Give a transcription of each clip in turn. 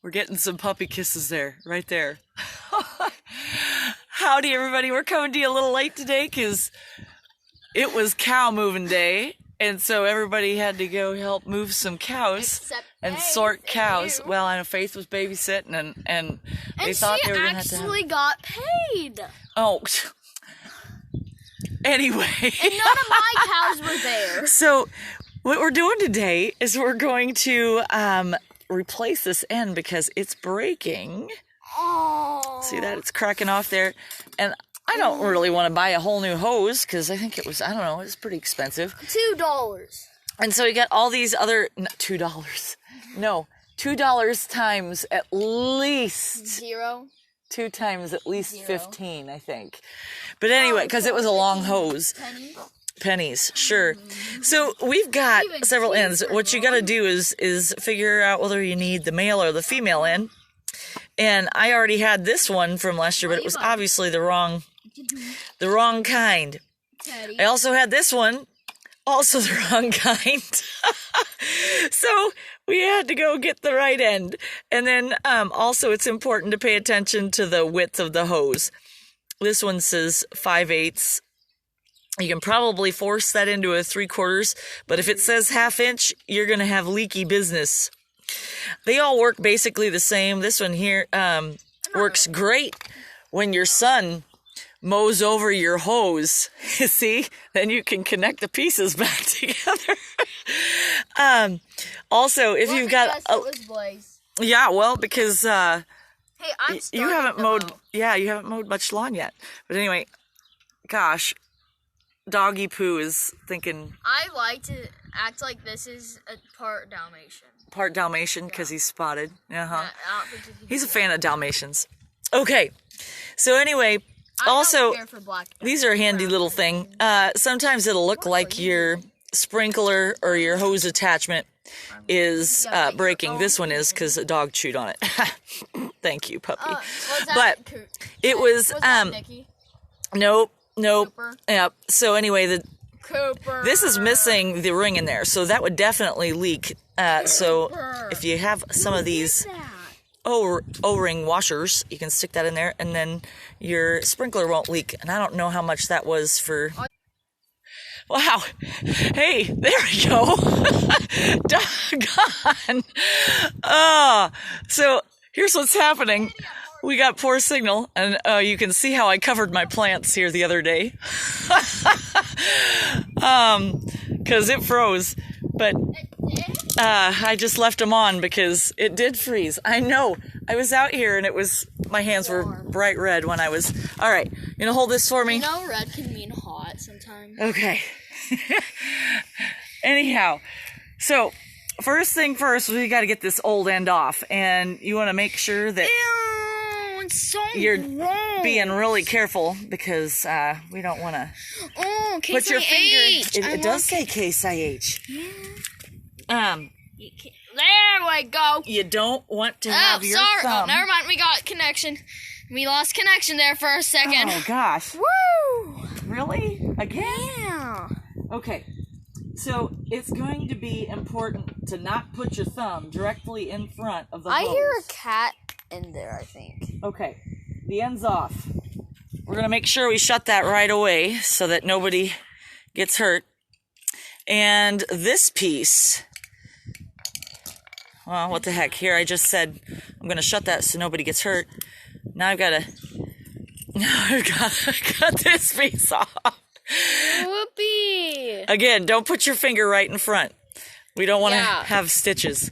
We're getting some puppy kisses there, right there. Howdy, everybody. We're coming to you a little late today because it was cow moving day. And so everybody had to go help move some cows and sort cows. Well, I know Faith was babysitting, and they thought they were going to have to. And she actually got paid. Oh. Anyway. And none of my cows were there. So what we're doing today is we're going to replace this end because it's breaking. Oh. See that? It's cracking off there. And I don't really want to buy a whole new hose because I think it was, I don't know, it was pretty expensive. $2. And so we got all these other, $2. No, $2 times at least. Zero. 2 times at least 15, I think. But anyway, because it was a long hose. Pennies, sure. So we've got several ends. What you got to do is figure out whether you need the male or the female end. And I already had this one from last year, but it was obviously the wrong kind. I also had this one, also the wrong kind. So we had to go get the right end. And then also it's important to pay attention to the width of the hose. This one says 5/8. You can probably force that into a 3/4, but if it says 1/2 inch, you're going to have leaky business. They all work basically the same. This one here works great when your son mows over your hose. You see? Then you can connect the pieces back together. Also, if you've got yeah, well, because hey, you haven't mowed. Yeah, you haven't mowed much lawn yet. But anyway, gosh, Doggy Poo is thinking. I like to act like this is a part Dalmatian. Part Dalmatian because he's spotted. Yeah, He's a fan of Dalmatians. Okay, so anyway, also these are a handy little thing. Sometimes it'll look like your sprinkler or your hose attachment is breaking. This one is because a dog chewed on it. Thank you, puppy. But it was nope. Yep. So anyway, this is missing the ring in there, so that would definitely leak. So if you have some of these O-ring washers, you can stick that in there, and then your sprinkler won't leak. And I don't know how much that was for. Wow. Hey, there we go. Doggone. So here's what's happening. We got poor signal, and you can see how I covered my plants here the other day. Because it froze. But I just left them on because it did freeze. I know. I was out here, and my hands were bright red when I was. All right. You gonna hold this for me? You know, red can mean hot sometimes. Okay. Anyhow, so first thing first, we got to get this old end off, and you want to make sure that you're being really careful because we don't want to put your finger. It does say Case IH. Yeah. There we go. You don't want to have your thumb. Oh, never mind. We got connection. We lost connection there for a second. Oh gosh. Woo! Really? Again? Yeah. Okay. So it's going to be important to not put your thumb directly in front of the hose. I hear a cat in there, I think. Okay. The end's off. We're going to make sure we shut that right away so that nobody gets hurt. And this piece, well, what the heck? Here, I just said I'm going to shut that so nobody gets hurt. Now I've got to cut this piece off. Whoopee! Again, don't put your finger right in front. We don't want to have stitches.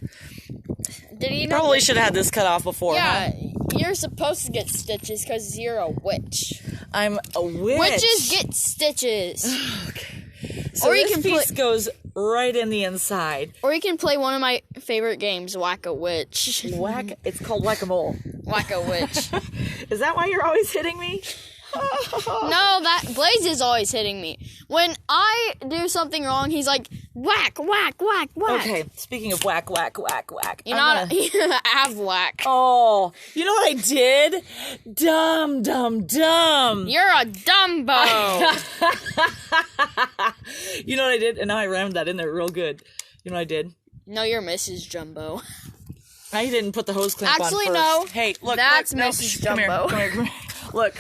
Did you know Probably should have had this cut off before. Yeah, huh? You're supposed to get stitches because you're a witch. I'm a witch. Witches get stitches. Okay. So or this piece goes right in the inside. Or you can play one of my favorite games, Whack-A-Witch. It's called Whack-A-Mole. Whack-A-Witch. Is that why you're always hitting me? No, that Blaze is always hitting me. When I do something wrong, he's like, whack, whack, whack, whack. Okay, speaking of whack, whack, whack, whack. You're not a have whack. Oh, you know what I did? Dumb. You're a Dumbo. You know what I did? And now I rammed that in there real good. You know what I did? No, you're Mrs. Jumbo. I didn't put the hose clamp Actually, on no. first. Hey, look. That's look, Mrs. Come here, Jumbo. come here, come here. Look,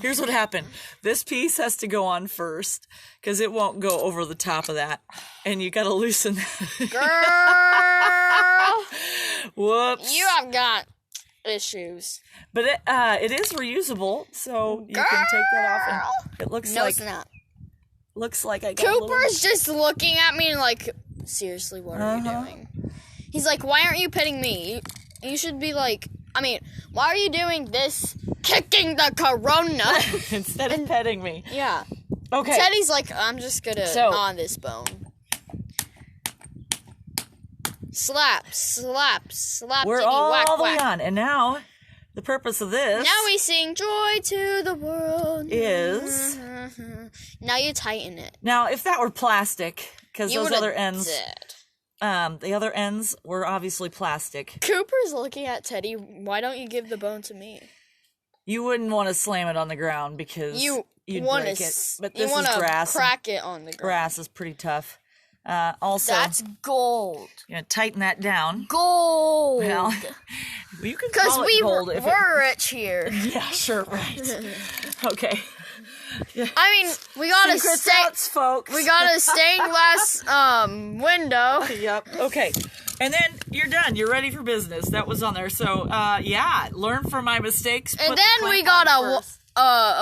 here's what happened. This piece has to go on first because it won't go over the top of that. And you got to loosen that. Girl, Whoops. you have got issues. But it is reusable, so you can take that off. And it looks No, like it's not. looks like I got a little Cooper's just looking at me and like, seriously, what are you doing? He's like, why aren't you petting me? You should be like, why are you doing this? Kicking the corona instead of petting me. Yeah. Okay. Teddy's like, I'm just gonna gnaw on this bone. Slap, slap, slap. We're diggy, all whack, the way whack. on, and now the purpose of this Now we sing joy to the world. is Now you tighten it. now if that were plastic, because those other ends, Dead. the other ends were obviously plastic. Cooper's looking at Teddy. Why don't you give the bone to me? You wouldn't want to slam it on the ground because you'd break it. But this is grass. Crack it on the ground. Grass is pretty tough. Also, That's gold. tighten that down. Gold. Well, you can Because call it gold if we're rich here. Yeah, sure, right. Okay. We got a Secrets out, folks. We got a stained glass window. Yep. Okay. And then you're done. You're ready for business. That was on there. So, learn from my mistakes. And then we got a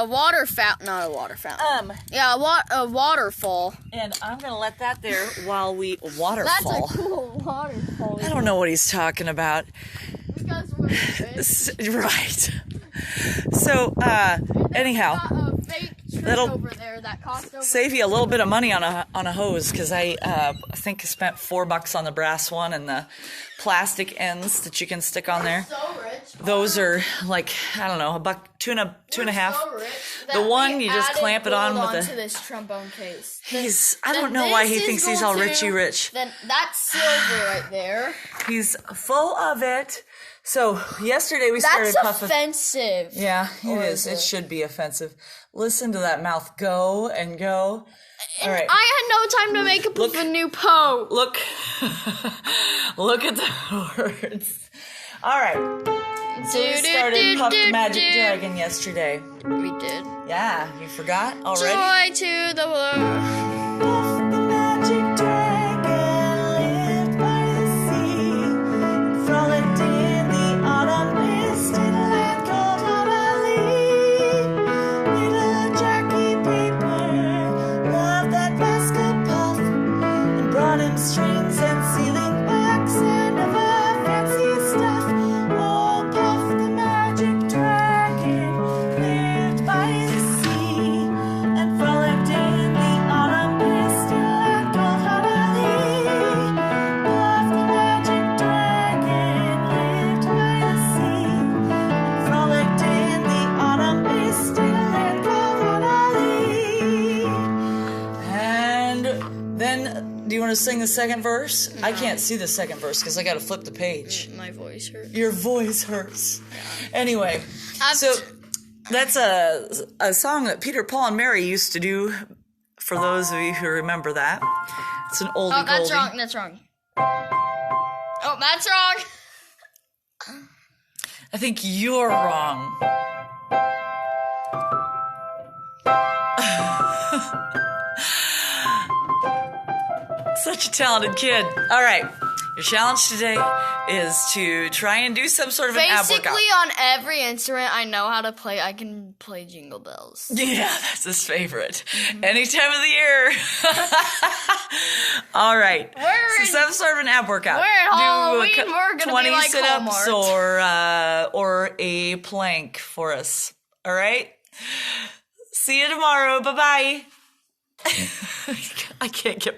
water fountain. Not a water fountain. A waterfall. And I'm going to let that there while we waterfall. That's a cool waterfall. I don't know what he's talking about. Because we're rich. Right. So, anyhow. Got a fake tree That'll over there that cost over save you a little bit of money on a hose because I think I spent $4 on the brass one and the plastic ends that you can stick on there. so rich. Those are like $1, two and a half. So rich The that one we you just added clamp it on gold with onto this trombone case. I don't know why he thinks he's all richy rich. Then that's silver right there. He's full of it. So yesterday we started That's puffing. offensive. Yeah, Or it is. is It it? should be offensive. Listen to that mouth go and go. All right. I had no time to make up a new poem. Look at the words. All right. So we started Puff the Magic Dragon yesterday. We did. Yeah, you forgot already? Joy to the world. Puff the Magic Dragon lived by the sea, frolicked in the autumn mist in a land called Honolulu. Little Jackie Paper loved that basket puff and brought him strings and sealing wax and other fancy stuff. Oh, Puff the Magic Dragon lived by the sea and frolicked in the autumn mist in a land called Honolulu. Puff the Magic Dragon lived by the sea and frolicked in the autumn mist in a land called Honolulu. And then, do you want to sing the second verse? I can't see the second verse because I got to flip the page. My voice hurts. Your voice hurts. Anyway, so that's a song that Peter, Paul, and Mary used to do. For those of you who remember that, it's an oldie Oh, that's goldie. wrong. That's wrong. Oh, that's wrong. I think you're wrong. Such a talented kid. All right. Your challenge today is to try and do some sort of an ab workout. Basically, on every instrument I know how to play, I can play Jingle Bells. Yeah, that's his favorite. Any time of the year. All right. So some sort of an ab workout. We're at Halloween, Do we're gonna 20 be like sit-ups Hallmark. or a plank for us. All right? See you tomorrow. Bye-bye. I can't get my